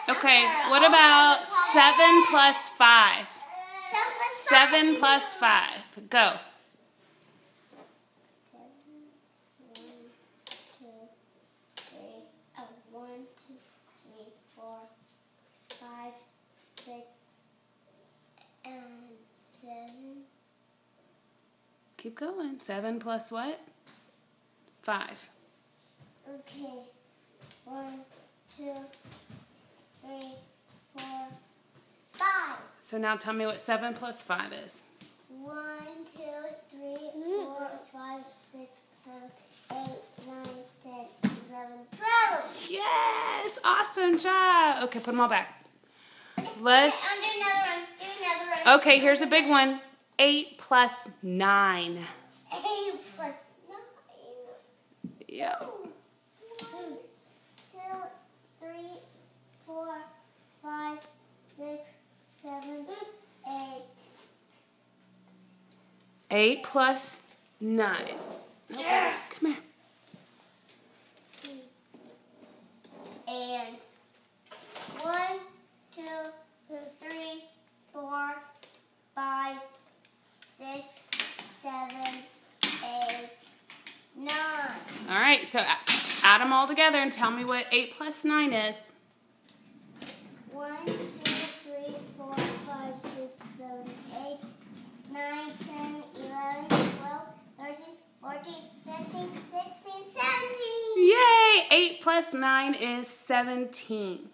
Okay, what about 7 plus 5? 7 plus 5. Go. 1, 2, 3, 4, 5, 6, and 7. Keep going. 7 plus what? 5. Okay. 1, 2, 3, 4, 5. So now tell me what 7 plus 5 is. 1, 2, 3, 4, 5, 6, 7, 8, 9, 10, 11, 12. Yes! Awesome job! Okay, put them all back. Let's... Do another one. Okay, here's a big one. 8 plus 9. 8 plus 9. Yep. 1, 2, 3, 4, 5, 6, 7, 8. 8 plus 9. No, better. Come here. And 1, 2, 3, 4, 5, 6, 7, 8, 9. All right, so add them all together and tell me what 8 plus 9 is. 1, 2, 3, 4, 5, 6, 7, 8, 9, 10, 11, 12, 13, 14, 15, 16, 17. Yay! 8 plus 9 is 17.